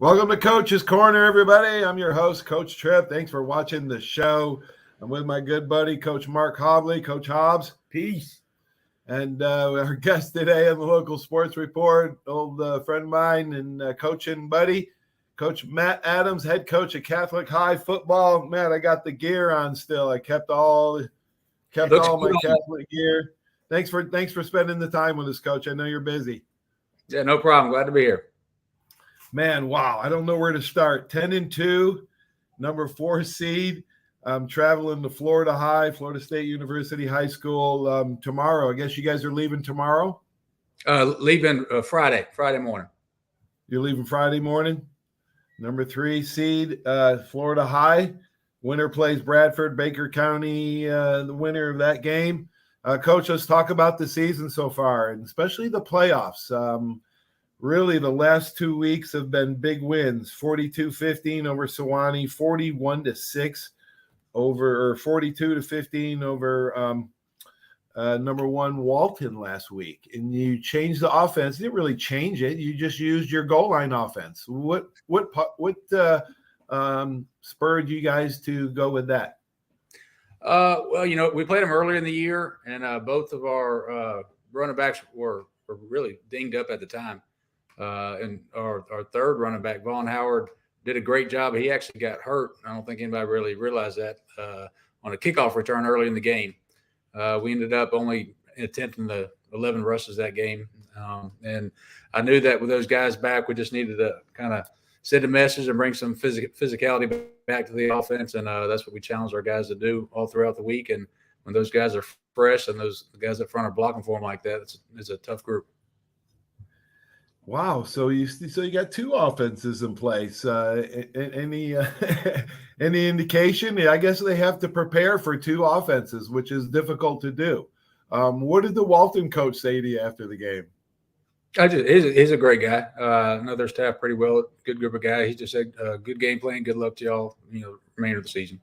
Welcome to Coach's Corner, everybody. I'm your host, Coach Tripp. Thanks for watching the show. I'm with my good buddy, Coach Mark Hobley. Coach Hobbs. Peace. And our guest today on the local sports report, old friend of mine and coaching buddy, Coach Matt Adams, head coach at Catholic High football. Matt, I got the gear on still. I kept all my Catholic gear. Thanks for spending the time with us, Coach. I know you're busy. Yeah, no problem. Glad to be here. Man, wow. I don't know where to start. 10-2, number 4 seed. I'm traveling to Florida State University High School tomorrow. I guess you guys are leaving tomorrow? Leaving Friday morning. You're leaving Friday morning? Number 3 seed, Florida High. Winner plays Bradford, Baker County, the winner of that game. Coach, let's talk about the season so far, and especially the playoffs. Really, the last 2 weeks have been big wins. 42-15 over Sewanee, 41-6 over, or 42-15 over number 1 Walton last week. And you changed the offense. You didn't really change it. You just used your goal line offense. What spurred you guys to go with that? Well, we played them earlier in the year, and both of our running backs were really dinged up at the time. And our third running back, Vaughn Howard, did a great job. He actually got hurt. I don't think anybody really realized that on a kickoff return early in the game. We ended up only attempting the 11 rushes that game. And I knew that with those guys back, we just needed to kind of send a message and bring some physicality back to the offense. And that's what we challenged our guys to do all throughout the week. And when those guys are fresh and those guys up front are blocking for them like that, it's a tough group. Wow, so you got 2 offenses in place. Any indication? I guess they have to prepare for 2 offenses, which is difficult to do. What did the Walton coach say to you after the game? He's a great guy. I know their staff pretty well. Good group of guys. He just said, "Good game plan. Good luck to y'all. Remainder of the season."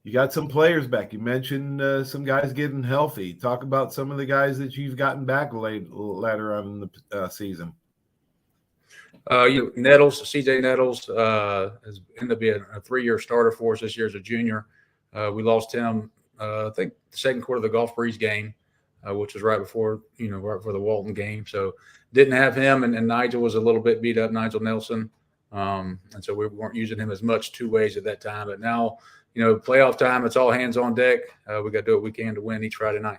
You got some players back. You mentioned some guys getting healthy. Talk about some of the guys that you've gotten back later on in the season. Nettles, CJ Nettles has ended up being a 3-year starter for us this year as a junior. We lost him, I think, the second quarter of the Gulf Breeze game, which was right before the Walton game. So didn't have him, and Nigel was a little bit beat up, Nigel Nelson. And so we weren't using him as much 2 ways at that time. But now, playoff time, it's all hands on deck. We got to do what we can to win each Friday night.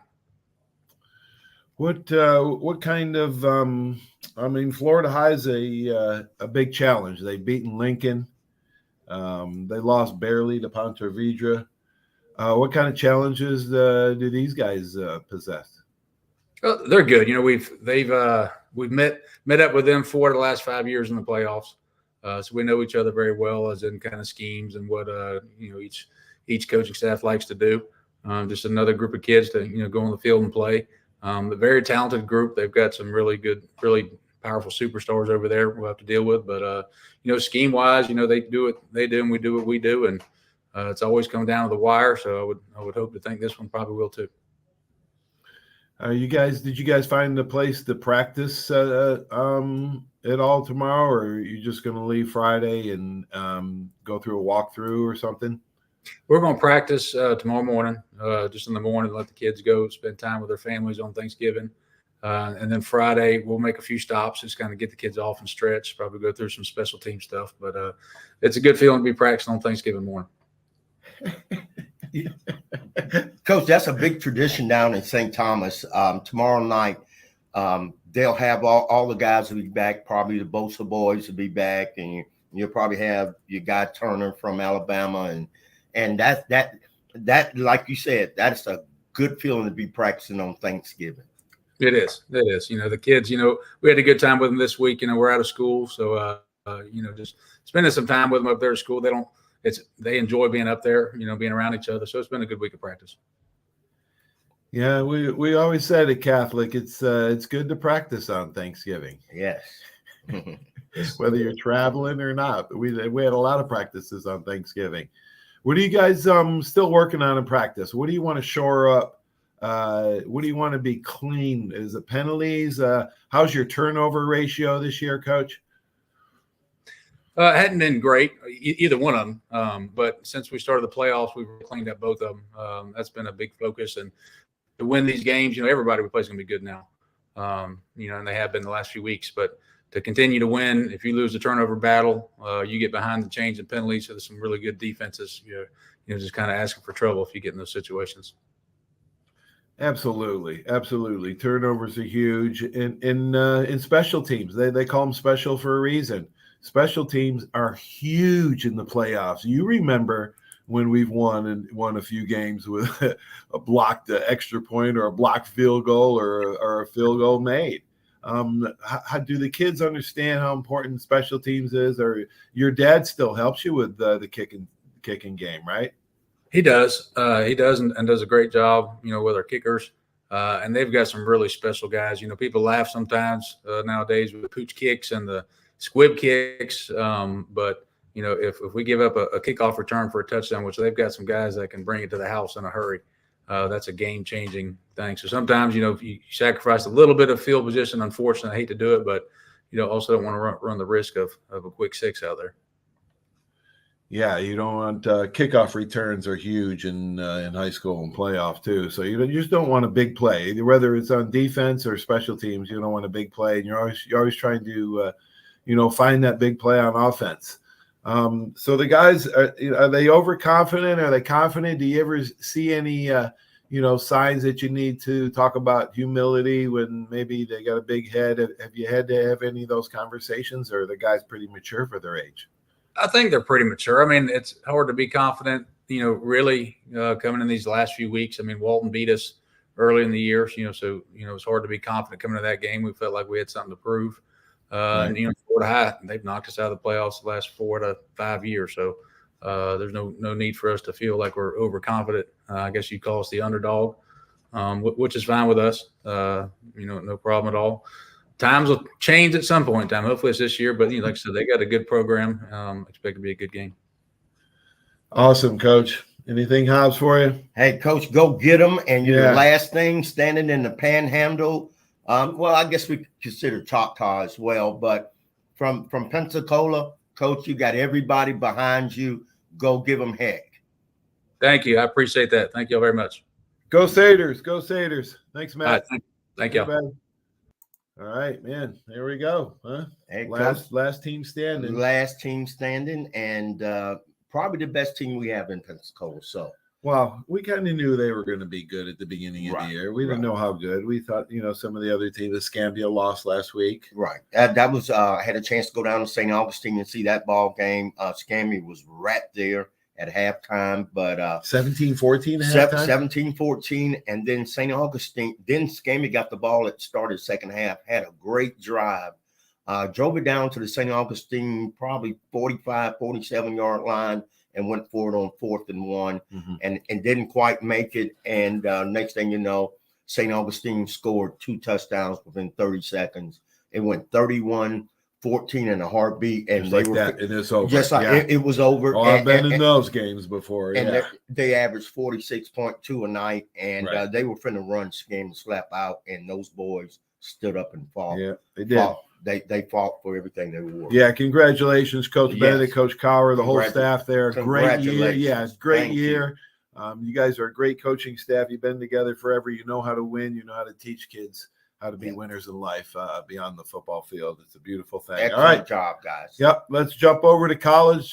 What kind of Florida High is a big challenge. They've beaten Lincoln. They lost barely to Ponte Vedra. What kind of challenges do these guys possess? Well, they're good. We've met up with them 4 of the last 5 years in the playoffs. So we know each other very well, as in kind of schemes and what each coaching staff likes to do. Just another group of kids to go on the field and play. A very talented group. They've got some really good, really powerful superstars over there we'll have to deal with. But scheme wise, they do what they do and we do what we do, and it's always come down to the wire. So I would hope to think this one probably will too. Did you guys find a place to practice at all tomorrow, or are you just going to leave Friday and go through a walkthrough or something? We're going to practice tomorrow morning, just in the morning, let the kids go spend time with their families on Thanksgiving. And then Friday, we'll make a few stops, just kind of get the kids off and stretch, probably go through some special team stuff. But it's a good feeling to be practicing on Thanksgiving morning. Coach, that's a big tradition down in St. Thomas. Tomorrow night, they'll have all the guys will be back. Probably the Bosa boys will be back, and you'll probably have your guy Turner from Alabama, and that like you said, that's a good feeling to be practicing on Thanksgiving. It is. The kids. We had a good time with them this week. We're out of school, so just spending some time with them up there at school. They enjoy being up there, being around each other. So it's been a good week of practice. Yeah, we always said at Catholic, it's good to practice on Thanksgiving. Yes. Whether you're traveling or not. We had a lot of practices on Thanksgiving. What are you guys still working on in practice? What do you want to shore up? What do you want to be clean? Is it penalties? How's your turnover ratio this year, Coach? Hadn't been great, either one of them. But since we started the playoffs, we've cleaned up both of them. That's been a big focus. And to win these games, everybody we play is going to be good now. And they have been the last few weeks. But to continue to win, if you lose the turnover battle, you get behind the chains and penalties. So there's some really good defenses. Just kind of asking for trouble if you get in those situations. Absolutely. Turnovers are huge in special teams. They call them special for a reason. Special teams are huge in the playoffs. You remember when we've won a few games with a blocked extra point or a blocked field goal or a field goal made. How do the kids understand how important special teams is? Or your dad still helps you with the kicking game, right? He does. He does and does a great job, with our kickers. And they've got some really special guys. People laugh sometimes nowadays with the pooch kicks and the squib kicks. But, if we give up a kickoff return for a touchdown, which they've got some guys that can bring it to the house in a hurry, that's a game-changing thing. So sometimes, if you sacrifice a little bit of field position, unfortunately, I hate to do it, but, also don't want to run the risk of a quick six out there. Yeah, you don't want kickoff returns are huge in high school and playoff too. So you just don't want a big play, whether it's on defense or special teams. You don't want a big play, and you're always trying to find that big play on offense. So the guys are they overconfident? Are they confident? Do you ever see any signs that you need to talk about humility when maybe they got a big head? Have you had to have any of those conversations, or are the guys pretty mature for their age? I think they're pretty mature. I mean, it's hard to be confident, really coming in these last few weeks. I mean, Walton beat us early in the year, so it's hard to be confident coming to that game. We felt like we had something to prove. Right. And Florida High, they've knocked us out of the playoffs the last 4 to 5 years. So there's no need for us to feel like we're overconfident. I guess you'd call us the underdog, which is fine with us. No problem at all. Times will change at some point in time. Hopefully it's this year, but like I said, they got a good program. Expect to be a good game. Awesome, Coach. Anything, Hobbs, for you? Hey, Coach, go get them. And your last thing, standing in the Panhandle. I guess we consider Choctaw as well, but from Pensacola, Coach, you got everybody behind you. Go give them heck. Thank you. I appreciate that. Thank you all very much. Go Satyrs. Go Satyrs. Thanks, Matt. Right, thank you. All right, man. There we go. Huh? Hey, last team standing. Last team standing, and probably the best team we have in Pensacola. So, well, we kind of knew they were going to be good at the beginning of the year. We didn't know how good. We thought, some of the other teams. Escambia lost last week. Right. That was. I had a chance to go down to St. Augustine and see that ball game. Escambia was right there at halftime, but 17-14 at halftime? 17-14, and then St. Augustine, then Escambia got the ball at the start of the second half, had a great drive, drove it down to the St. Augustine probably 45, 47-yard line and went forward on 4th and 1 and didn't quite make it. And next thing you know, St. Augustine scored 2 touchdowns within 30 seconds. It went 31-14 in a heartbeat, and and it's over. Just like it was over. I've been in those games before. And they averaged 46.2 a night, and they were finna run game to slap out, and those boys stood up and fought. Yeah, they did. They fought for everything they were. Yeah, congratulations, Coach Bennett, Coach Cower, the whole staff there. Great year. Yeah, great year. You guys are a great coaching staff. You've been together forever. You know how to win. You know how to teach kids how to be winners in life beyond the football field. It's a beautiful thing. Excellent all right, job, guys. Yep, let's jump over to college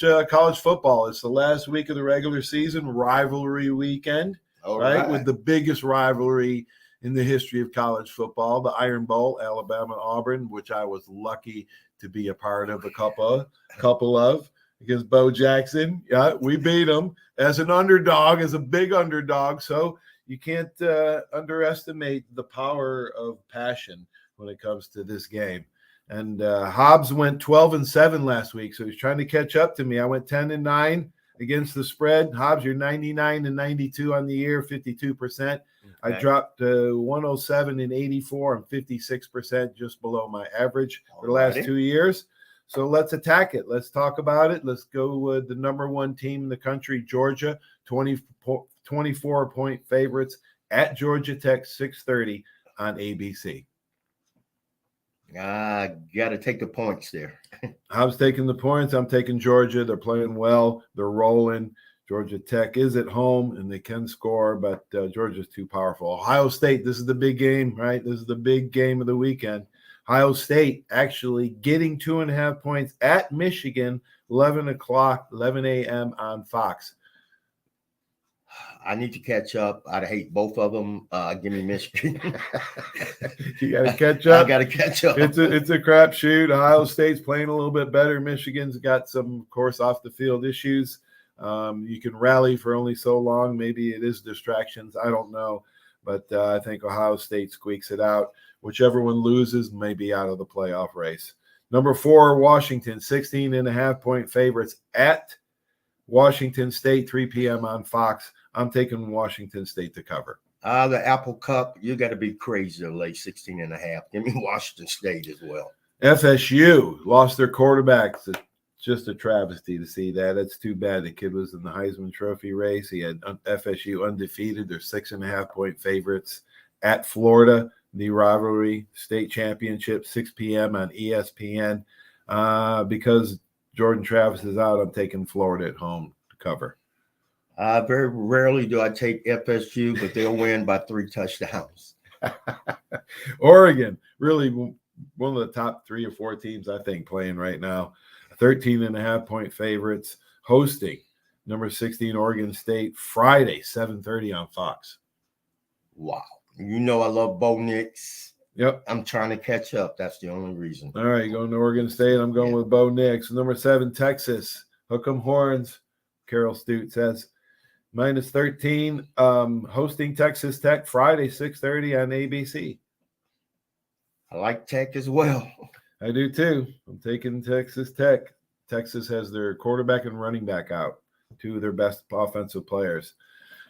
football. It's the last week of the regular season, rivalry weekend, right? With the biggest rivalry in the history of college football, the Iron Bowl, Alabama-Auburn, which I was lucky to be a part of a couple of against Bo Jackson. Yeah, we beat them as an underdog, as a big underdog. So you can't underestimate the power of passion when it comes to this game. And Hobbs went 12-7 last week, so he's trying to catch up to me. I went 10-9 against the spread. Hobbs, you're 99-92 on the year, 52%. Okay. I dropped 107-84 and 56%, just below my average for the last 2 years. So let's attack it. Let's talk about it. Let's go with the number one team in the country, Georgia, 24-point favorites at Georgia Tech, 6:30 on ABC. I got to take the points there. I was taking the points. I'm taking Georgia. They're playing well. They're rolling. Georgia Tech is at home, and they can score, but Georgia's too powerful. Ohio State, this is the big game, right? This is the big game of the weekend. Ohio State actually getting 2.5 points at Michigan, 11 a.m. on Fox. I need to catch up. I'd hate both of them. Give me Michigan. You got to catch up. I got to catch up. It's a crapshoot. Ohio State's playing a little bit better. Michigan's got some, of course, off the field issues. You can rally for only so long. Maybe it is distractions. I don't know. But I think Ohio State squeaks it out. Whichever one loses may be out of the playoff race. Number 4, Washington, 16.5-point favorites at Washington State, 3 p.m. on Fox. I'm taking Washington State to cover. The Apple Cup, you got to be crazy to lay 16.5. Give me Washington State as well. FSU lost their quarterback. It's just a travesty to see that. It's too bad. The kid was in the Heisman Trophy race. He had FSU undefeated. They're 6.5-point favorites at Florida. The rivalry state championship, 6 p.m. on ESPN. Because Jordan Travis is out, I'm taking Florida at home to cover. Very rarely do I take FSU, but they'll win by 3 touchdowns. Oregon, really one of the top 3 or 4 teams, I think, playing right now. 13.5-point favorites, hosting number 16 Oregon State Friday, 7:30 on Fox. Wow. You know I love Bo Nix. Yep. I'm trying to catch up. That's the only reason. All right, going to Oregon State. I'm going with Bo Nix. Number 7, Texas. Hook 'em horns, Carol Stute says. Minus 13, hosting Texas Tech Friday, 6:30 on ABC. I like Tech as well. I do too. I'm taking Texas Tech. Texas has their quarterback and running back out, 2 of their best offensive players.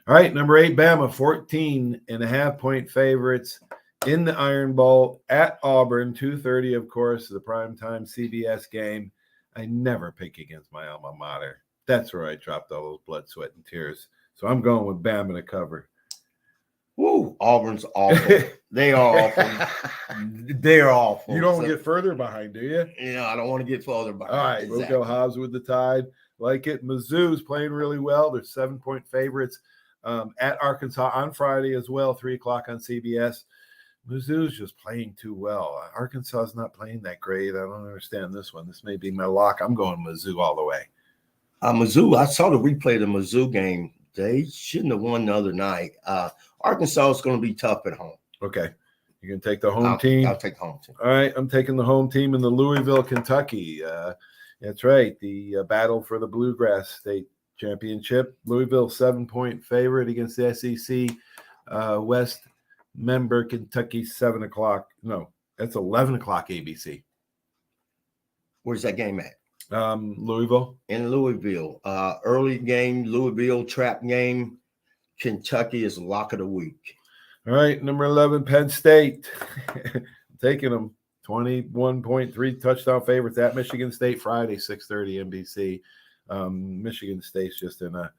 All right, number 8, Bama, 14.5-point favorites in the Iron Bowl at Auburn, 2:30, of course, the primetime CBS game. I never pick against my alma mater. That's where I dropped all those blood, sweat, and tears. So I'm going with Bama to cover. Woo, Auburn's awful. They are awful. They're awful. You don't get further behind, do you? Yeah, I don't want to get further behind. All right, We'll go Hobbs with the Tide. Like it. Mizzou's playing really well. They're 7-point favorites at Arkansas on Friday as well, 3 o'clock on CBS. Mizzou's just playing too well. Arkansas is not playing that great. I don't understand this one. This may be my lock. I'm going Mizzou all the way. Mizzou, I saw the replay of the Mizzou game. They shouldn't have won the other night. Arkansas is going to be tough at home. Okay. You can take the home team? I'll take the home team. All right. I'm taking the home team in the Louisville, Kentucky. That's right. The battle for the Bluegrass State Championship. Louisville, 7-point favorite against the SEC West member Kentucky, 7 o'clock. No, that's 11 o'clock ABC. Where's that game at? Louisville. In Louisville. Early game, Louisville trap game. Kentucky is lock of the week. All right, number 11, Penn State. Taking them 21.3 touchdown favorites at Michigan State Friday, 6:30 NBC. Michigan State's just in a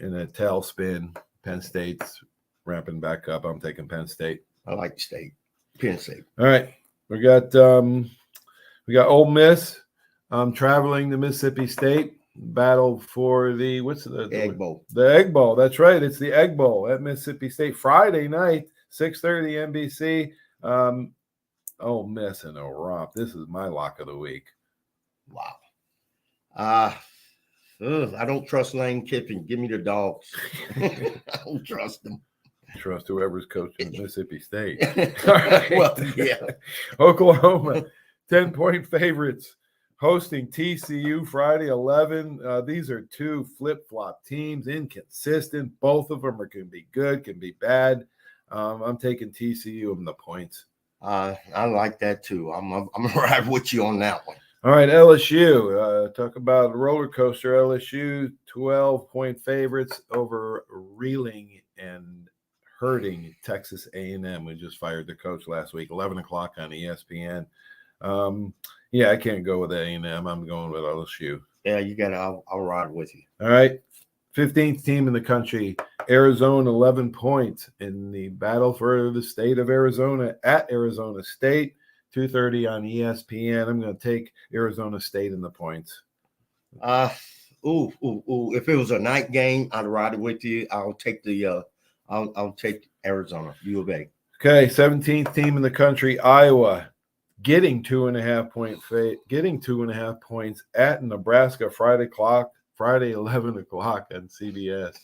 tailspin. Penn State's ramping back up. I'm taking Penn State. I like State. Penn State. All right, we got Ole Miss. Traveling to Mississippi State, battle for the Egg Bowl. The Egg Bowl. That's right. It's the Egg Bowl at Mississippi State Friday night, 6:30 NBC. Ole Miss and a romp. This is my lock of the week. Wow. I don't trust Lane Kiffin. Give me the Dogs. I don't trust them. Trust whoever's coaching Mississippi State. Well, yeah. Oklahoma, 10-point favorites. Hosting TCU Friday, 11. These are 2 flip-flop teams, inconsistent. Both of them can be good, can be bad. I'm taking TCU in the points. I like that too. I'm gonna ride with you on that one. All right, LSU. Talk about a roller coaster. LSU, 12-point favorites over reeling and hurting Texas A&M. We just fired the coach last week, 11 o'clock on ESPN. Yeah, I can't go with A&M. I'm going with LSU. Yeah, you got to. I'll ride with you. All right. 15th team in the country, Arizona, 11 points in the battle for the state of Arizona at Arizona State, 2:30 on ESPN. I'm going to take Arizona State in the points. If it was a night game, I'd ride it with you. I'll take I'll take Arizona, U of A. Okay, 17th team in the country, Iowa, getting 2.5 points at Nebraska Friday 11 o'clock on CBS.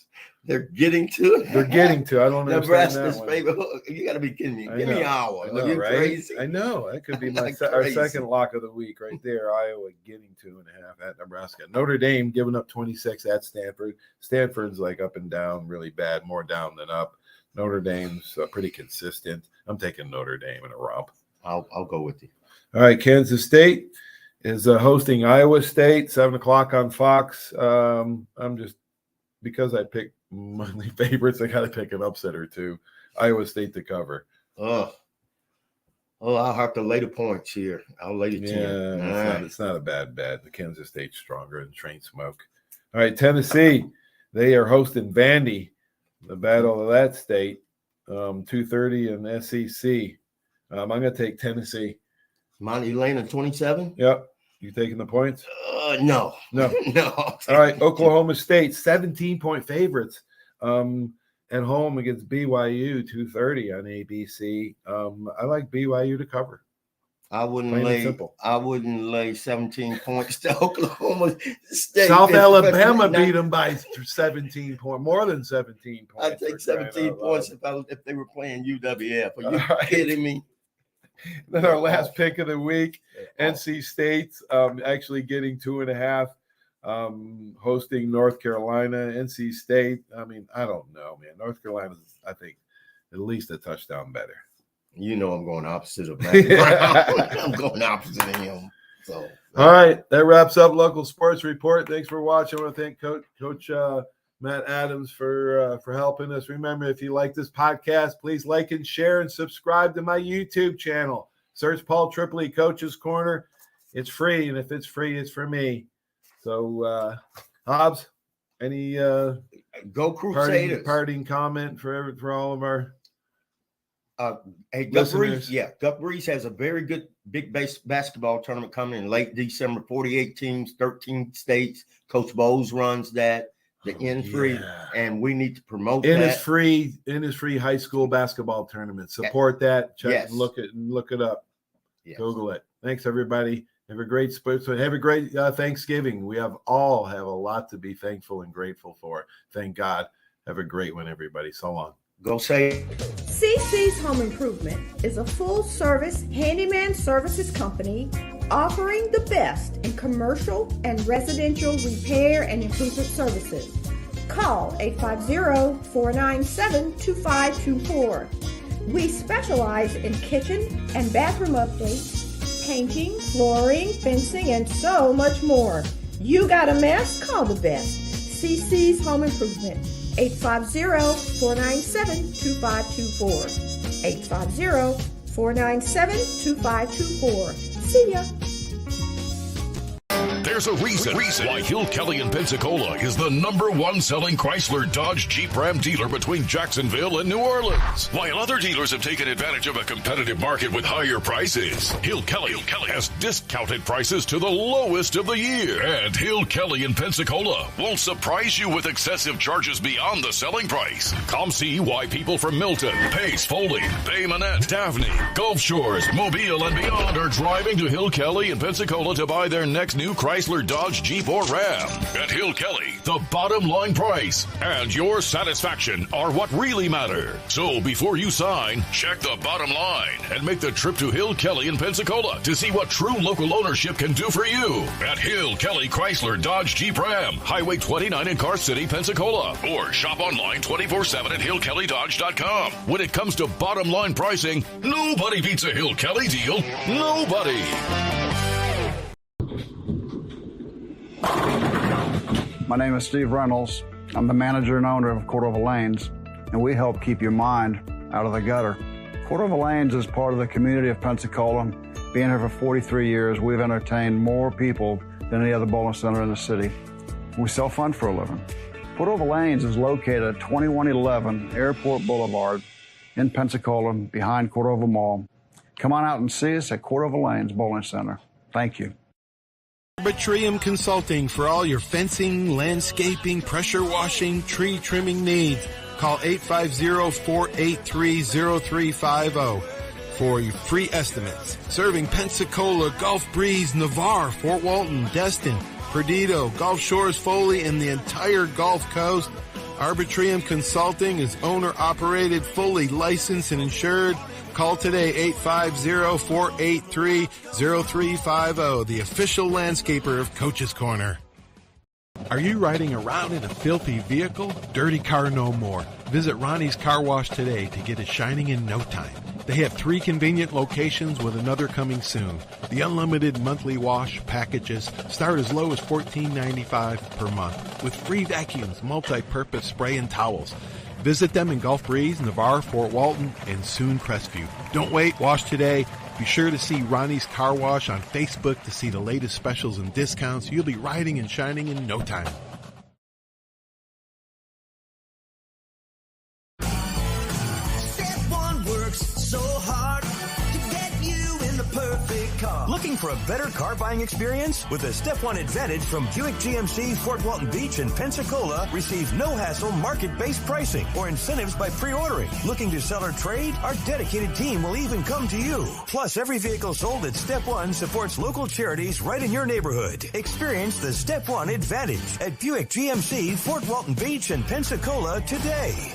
They're getting to. They're getting to. I don't know. Nebraska's favorite. You got to be kidding me. Give me Iowa. I know, Are you right? crazy? I know. That could be our Crazy. second lock of the week right there. Iowa getting 2.5 at Nebraska. Notre Dame giving up 26 at Stanford. Stanford's like up and down, really bad, more down than up. Notre Dame's pretty consistent. I'm taking Notre Dame in a romp. I'll go with you. All right, Kansas State is hosting Iowa State, 7 o'clock on Fox. I'm just, because I picked money favorites, I got to pick an upset or two. Iowa State to cover. I'll have to lay the points here. I'll lay the 10. Yeah, it's not a bad bet. The Kansas State's stronger than Train Smoke. All right, Tennessee, they are hosting Vandy, the battle of that state, 2:30 in SEC. I'm going to take Tennessee. Monty Lane at 27? Yep. You taking the points? No. No. No. All right, Oklahoma State, 17-point favorites at home against BYU, 2:30 on ABC. I like BYU to cover. I wouldn't lay 17 points to Oklahoma State. South Alabama beat them by 17 points, more than 17 points. I'd take 17 points if they were playing UWF. Are you kidding me? Then our last pick of the week, NC State actually getting 2.5, hosting North Carolina. NC State, I mean, I don't know, man. North Carolina's, I think, at least a touchdown better. You know I'm going opposite of Matt. I'm going opposite of him. So, all right, that wraps up Local Sports Report. Thanks for watching. I want to thank Coach Matt Adams for helping us. Remember, if you like this podcast, please like and share and subscribe to my YouTube channel. Search Paul Tripoli, Coach's Corner. It's free, and if it's free, it's for me. So, Hobbs, any go Crusaders parting comment for all of our hey, Gus Breeze has a very good big basketball tournament coming in late December. 48 teams, 13 states. Coach Bowles runs that. The Innisfree, and we need to promote that. Innisfree high school basketball tournament. Support that. Check and look it up. Yes. Google it. Thanks, everybody. Have a great Thanksgiving. We all have a lot to be thankful and grateful for. Thank God. Have a great one, everybody. So long. Go say. CC's Home Improvement is a full-service handyman services company offering the best in commercial and residential repair and improvement services. Call 850-497-2524. We specialize in kitchen and bathroom updates, painting, flooring, fencing, and so much more. You got a mess? Call the best. CC's Home Improvement. 850-497-2524. 850-497-2524. See ya. There's a reason why Hill Kelly in Pensacola is the #1 selling Chrysler Dodge Jeep Ram dealer between Jacksonville and New Orleans. While other dealers have taken advantage of a competitive market with higher prices, Hill Kelly has discounted prices to the lowest of the year. And Hill Kelly in Pensacola won't surprise you with excessive charges beyond the selling price. Come see why people from Milton, Pace, Foley, Bay Minette, Daphne, Gulf Shores, Mobile, and beyond are driving to Hill Kelly in Pensacola to buy their next new Chrysler, Dodge, Jeep, or Ram. At Hill Kelly, the bottom line price and your satisfaction are what really matter. So before you sign, check the bottom line and make the trip to Hill Kelly in Pensacola to see what true local ownership can do for you. At Hill Kelly Chrysler, Dodge, Jeep, Ram, Highway 29 in Car City, Pensacola. Or shop online 24/7 at hillkellydodge.com. When it comes to bottom line pricing, nobody beats a Hill Kelly deal. Nobody. My name is Steve Reynolds. I'm the manager and owner of Cordova Lanes, and we help keep your mind out of the gutter. Cordova Lanes is part of the community of Pensacola. Being here for 43 years, we've entertained more people than any other bowling center in the city. We self-fund for a living. Cordova Lanes is located at 2111 Airport Boulevard in Pensacola, behind Cordova Mall. Come on out and see us at Cordova Lanes Bowling Center. Thank you. Arbitrium Consulting for all your fencing, landscaping, pressure washing, tree trimming needs. Call 850-483-0350 for your free estimates. Serving Pensacola, Gulf Breeze, Navarre, Fort Walton, Destin, Perdido, Gulf Shores, Foley, and the entire Gulf Coast. Arbitrium Consulting is owner-operated, fully licensed and insured. Call today, 850-483-0350, the official landscaper of Coach's Corner. Are you riding around in a filthy vehicle? Dirty car no more. Visit Ronnie's Car Wash today to get it shining in no time. They have 3 convenient locations with another coming soon. The unlimited monthly wash packages start as low as $14.95 per month with free vacuums, multi-purpose spray and towels. Visit them in Gulf Breeze, Navarre, Fort Walton, and soon Crestview. Don't wait, wash today. Be sure to see Ronnie's Car Wash on Facebook to see the latest specials and discounts. You'll be riding and shining in no time. Step One works so hard to get you in the perfect car. Looking for a better car buying experience? With the Step One Advantage from Buick GMC, Fort Walton Beach, and Pensacola, receive no-hassle market-based pricing or incentives by pre-ordering. Looking to sell or trade? Our dedicated team will even come to you. Plus, every vehicle sold at Step One supports local charities right in your neighborhood. Experience the Step One Advantage at Buick GMC, Fort Walton Beach, and Pensacola today.